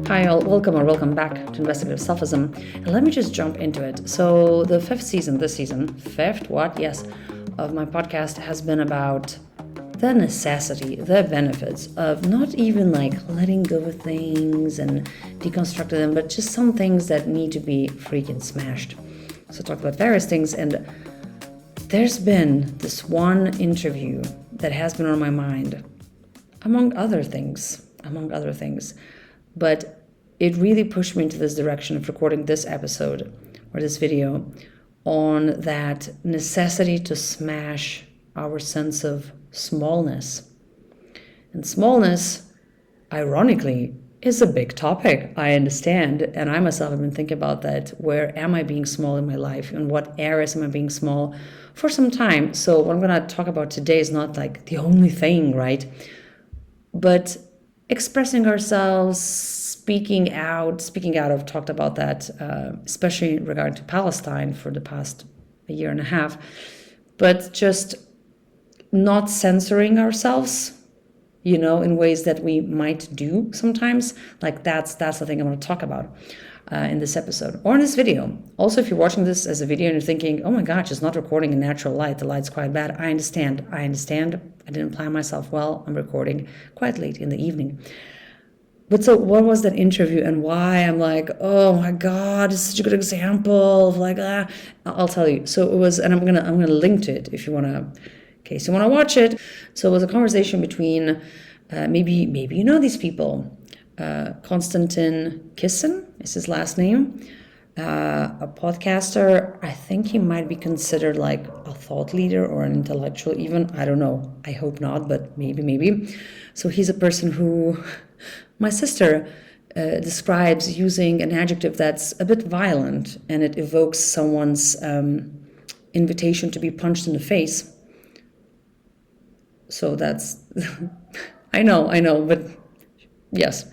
Hi all, welcome or welcome back to Investigative Selfism. And let me just jump into it. So the fifth season, of my podcast has been about the necessity, the benefits of not even like letting go of things and deconstructing them, but just some things that need to be freaking smashed. So I talked about various things, and there's been this one interview that has been on my mind, among other things. But it really pushed me into this direction of recording this episode or this video on that necessity to smash our sense of smallness. And smallness, ironically, is a big topic, I understand. And I myself have been thinking about that. Where am I being small in my life? In what areas am I being small for some time? So what I'm going to talk about today is not like the only thing, right? But expressing ourselves, speaking out. I've talked about that, especially in regard to Palestine for the past year and a half. But just not censoring ourselves, in ways that we might do sometimes. Like that's the thing I want to talk about in this episode or in this video. Also, if you're watching this as a video and you're thinking, oh my gosh, it's not recording in natural light, the light's quite bad. I understand. I didn't plan myself well. I'm recording quite late in the evening. But so what was that interview and why I'm like, oh my God, it's such a good example of like, I'll tell you. So it was, and I'm gonna link to it if you wanna, in case you wanna watch it. So it was a conversation between maybe you know these people. Konstantin Kisin is his last name. A podcaster. I think he might be considered like a thought leader or an intellectual even. I don't know. I hope not, but maybe. So he's a person who my sister describes using an adjective that's a bit violent, and it evokes someone's invitation to be punched in the face. So that's, I know, but yes,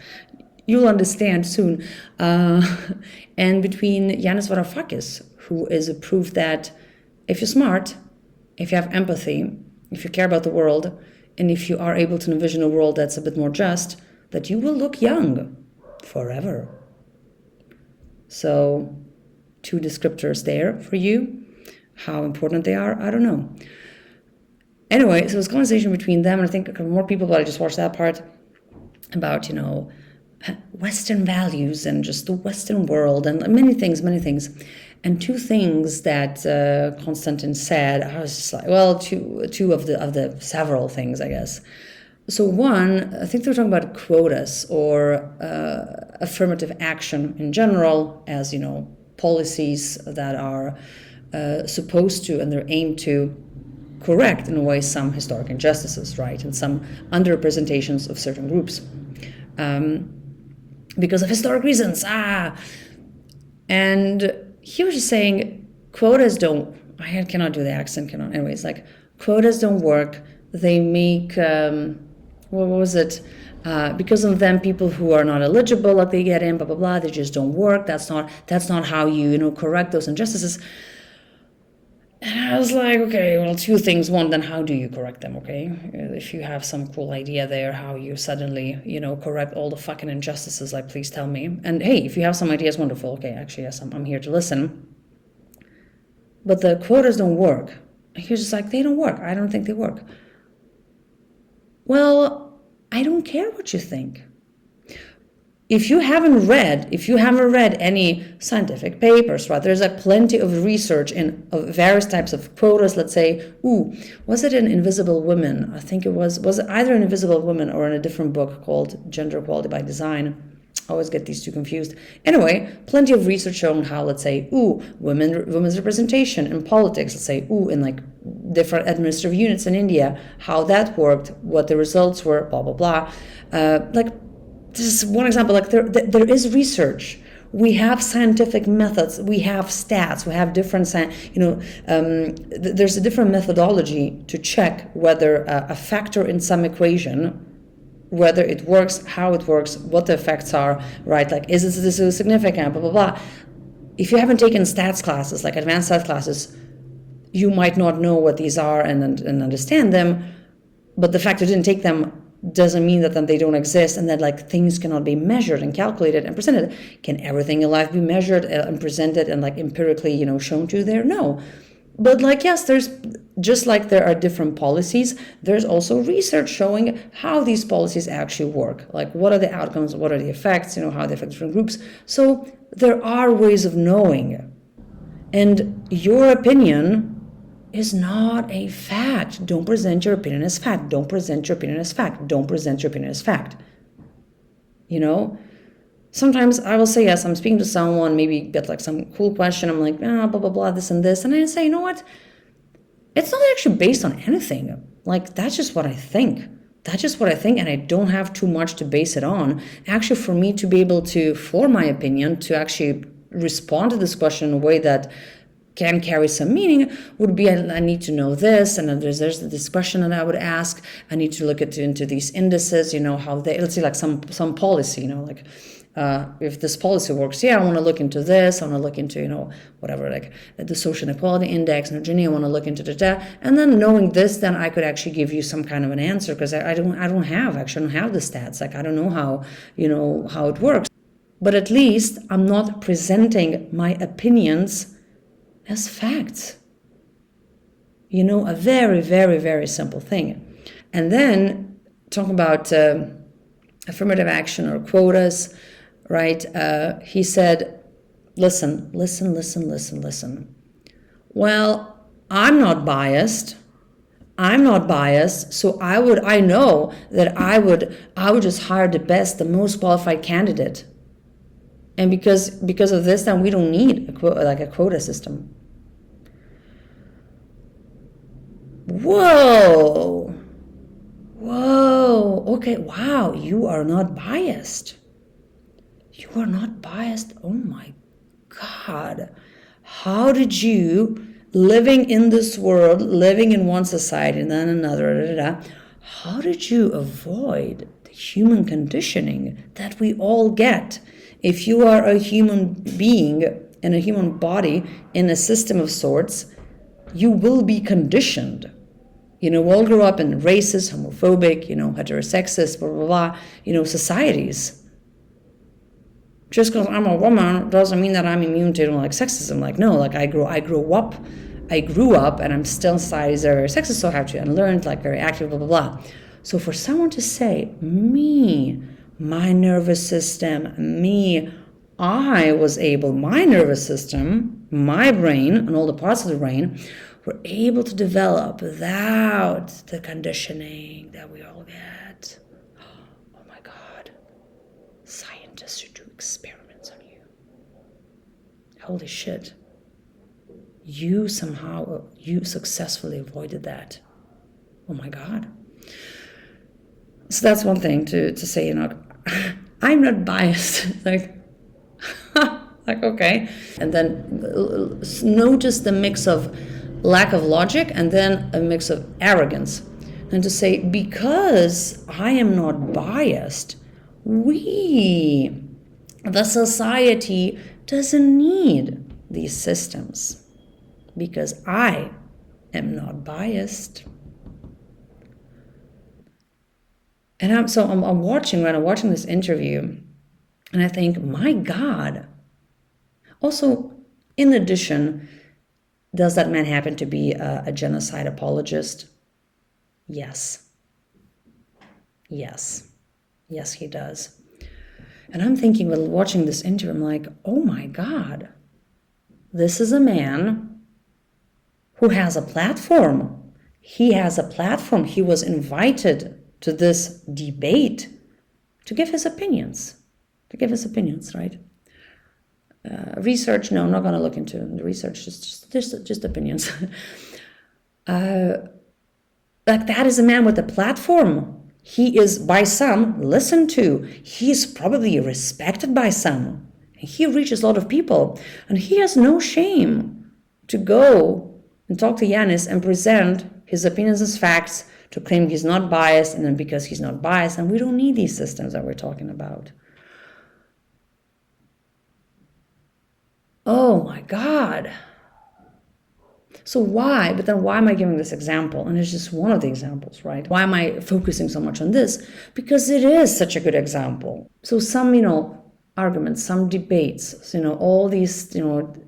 you'll understand soon. And between Yanis Varoufakis, who is a proof that if you're smart, if you have empathy, if you care about the world, and if you are able to envision a world that's a bit more just, that you will look young forever. So, two descriptors there for you. How important they are, I don't know. Anyway, so it was a conversation between them, and I think more people, but I just watched that part about, Western values and just the Western world and many things. And two things that Konstantin said, I was just like, well, two of the several things, I guess. So one, I think they were talking about quotas or affirmative action in general as, policies that are supposed to and they're aimed to correct in a way some historic injustices, right, and some underrepresentations of certain groups. Because of historic reasons, And he was just saying, quotas don't, I cannot do the accent, anyways, like, quotas don't work. They make, because of them, people who are not eligible, like they get in, blah, blah, blah, they just don't work. That's not how you, correct those injustices. And I was like, okay, well, two things. One, then how do you correct them, okay? If you have some cool idea there, how you suddenly, correct all the fucking injustices, like, please tell me. And hey, if you have some ideas, wonderful. Okay, actually, yes, I'm here to listen. But the quotas don't work. He was just like, they don't work. I don't think they work. Well, I don't care what you think. If you haven't read any scientific papers, right, there's plenty of research of various types of quotas. Let's say, was it in Invisible Women? I think it was it either in Invisible Women or in a different book called Gender Equality by Design? I always get these two confused. Anyway, plenty of research showing how, let's say, women's representation in politics, let's say, in like different administrative units in India, how that worked, what the results were, blah, blah, blah. This is one example, like there is research. We have scientific methods, we have stats, we have different, there's a different methodology to check whether a factor in some equation, whether it works, how it works, what the effects are, right? Like, is this significant, blah, blah, blah. If you haven't taken stats classes, like advanced stats classes, you might not know what these are and understand them, but the fact you didn't take them doesn't mean that then they don't exist and that like things cannot be measured and calculated and presented. Can everything in life be measured and presented and like empirically, shown to you there? No. But like, yes, there's just like there are different policies, there's also research showing how these policies actually work. Like what are the outcomes, what are the effects, how they affect different groups. So there are ways of knowing. And your opinion is not a fact. Don't present your opinion as fact. Don't present your opinion as fact. Don't present your opinion as fact. Sometimes I will say, yes, I'm speaking to someone, maybe get like some cool question. I'm like, blah, blah, blah, this and this. And I say, you know what? It's not actually based on anything. Like, that's just what I think. That's just what I think. And I don't have too much to base it on. Actually, for me to be able to form my opinion, to actually respond to this question in a way that can carry some meaning would be, I need to know this, and then there's this question that I would ask. I need to look into these indices, how they, let's see, like some policy, if this policy works, I want to look into this. I want to look into, whatever, like the social inequality index and Virginia. I want to look into that. And then knowing this, then I could actually give you some kind of an answer because I don't have the stats. Like I don't know how, how it works. But at least I'm not presenting my opinions as facts. A very, very, very simple thing. And then talking about affirmative action or quotas, right? He said, listen. Well, I'm not biased, so I know that I would just hire the most qualified candidate. And because of this, then we don't need a quota system. Whoa, okay, wow, you are not biased. Oh my God. How did you, living in this world, living in one society and then another, how did you avoid the human conditioning that we all get? If you are a human being in a human body in a system of sorts, you will be conditioned. We all grow up in racist, homophobic, heterosexist, blah, blah, blah, societies. Just because I'm a woman doesn't mean that I'm immune to sexism. No, I grew up and I'm still in societies that are very sexist, so I have to unlearn, very active, blah, blah, blah. So for someone to say, my nervous system, my nervous system, my brain, and all the parts of the brain were able to develop without the conditioning that we all get. Oh my God. Scientists should do experiments on you. Holy shit. You successfully avoided that. Oh my God. So that's one thing to say, I'm not biased. Okay. And then notice the mix of lack of logic and then a mix of arrogance. And to say, because I am not biased, the society doesn't need these systems because I am not biased. And I'm watching this interview, and I think, my God. Also, in addition, does that man happen to be a genocide apologist? Yes. Yes, he does. And I'm thinking, while watching this interview, I'm like, oh my God, this is a man who has a platform. He has a platform. He was invited to this debate to give his opinions. Right? Research, no, I'm not going to look into the research, just opinions. That is a man with a platform. He is by some listened to. He's probably respected by some. He reaches a lot of people. And he has no shame to go and talk to Yanis and present his opinions as facts, to claim he's not biased, and then because he's not biased, and we don't need these systems that we're talking about. Oh my God. So why? But then why am I giving this example? And it's just one of the examples, right? Why am I focusing so much on this? Because it is such a good example. So some, arguments, some debates, all these,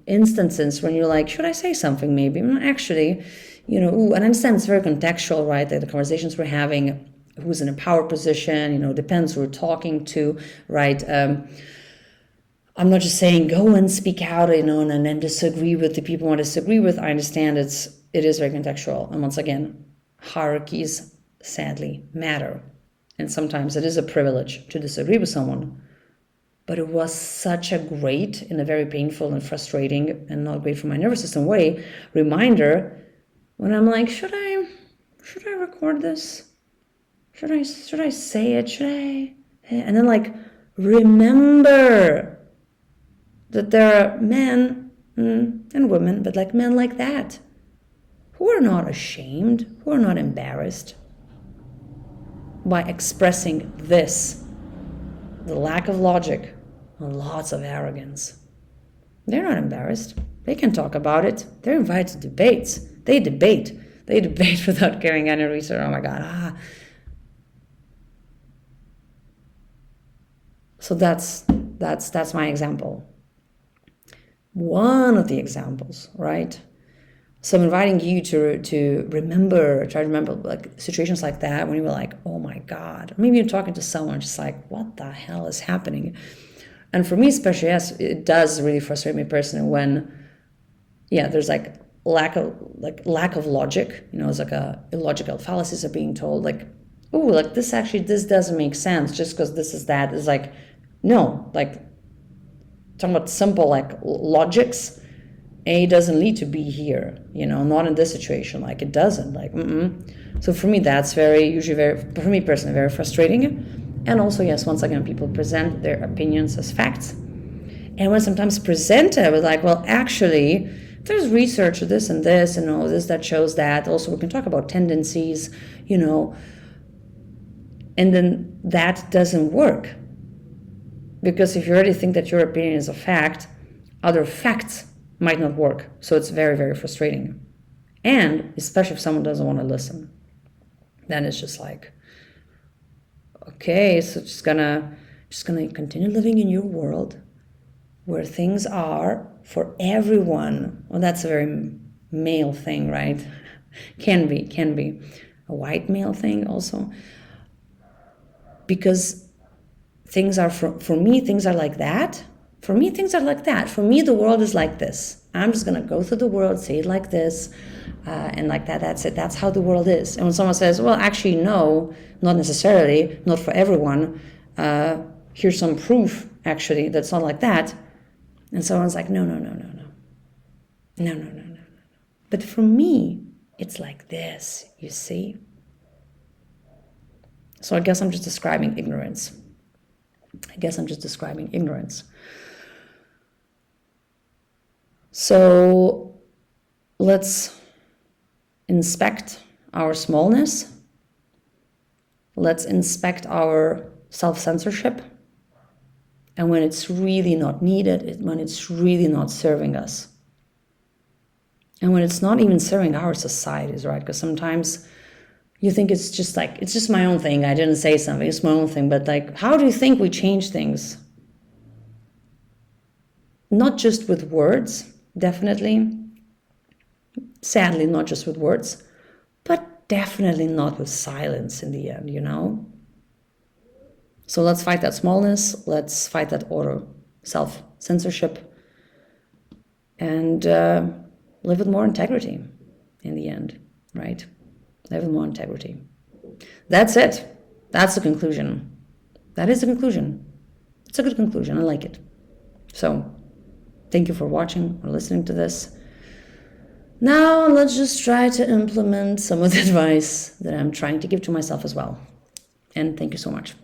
instances when you're like, should I say something maybe? Actually, and I understand it's very contextual, right? That the conversations we're having, who's in a power position, depends who we're talking to, right? I'm not just saying go and speak out, and then disagree with the people I want to disagree with. I understand it is very contextual. And once again, hierarchies sadly matter. And sometimes it is a privilege to disagree with someone. But it was such a great, in a very painful and frustrating and not great for my nervous system way, reminder when I'm like, should I record this? Should I say it? Should I? And then remember that there are men and women, but men like that, who are not ashamed, who are not embarrassed by expressing this, the lack of logic and lots of arrogance. They're not embarrassed. They can talk about it. They're invited to debates. They debate. They debate without carrying any research. Oh my God. So that's my example. One of the examples, right? So I'm inviting you to try to remember situations like that when you were like, oh my God. Or maybe you're talking to someone just like, what the hell is happening? And for me especially, yes, it does really frustrate me personally when, there's lack of logic, it's illogical fallacies are being told, this doesn't make sense just because this is that. It's no, talking about simple logics, A doesn't lead to B here, not in this situation, it doesn't, So for me, that's for me personally, very frustrating. And also, yes, once again, people present their opinions as facts. And when sometimes presented with actually, there's research of this and this and all this that shows that. Also, we can talk about tendencies, and then that doesn't work. Because if you already think that your opinion is a fact, other facts might not work. So it's very, very frustrating. And especially if someone doesn't want to listen, then it's just okay, so just gonna continue living in your world where things are for everyone. Well, that's a very male thing, right? Can be a white male thing also. Because things are for me, things are like that. For me, things are like that. For me, the world is like this. I'm just going to go through the world, say it like this, and like that. That's it. That's how the world is. And when someone says, well, actually, no, not necessarily, not for everyone. Here's some proof, actually, that's not like that. And someone's like, no. But for me, it's like this, you see? So I guess I'm just describing ignorance. So let's inspect our smallness. Let's inspect our self-censorship. And when it's really not needed, when it's really not serving us. And when it's not even serving our societies, right? Because sometimes you think it's just my own thing. I didn't say something, it's my own thing. But how do you think we change things? Not just with words, definitely. Sadly, not just with words, but definitely not with silence in the end, So let's fight that smallness. Let's fight that self-censorship. And live with more integrity in the end, right? Live with more integrity. That's it. That's the conclusion. That is the conclusion. It's a good conclusion. I like it. So, thank you for watching or listening to this. Now, let's just try to implement some of the advice that I'm trying to give to myself as well. And thank you so much.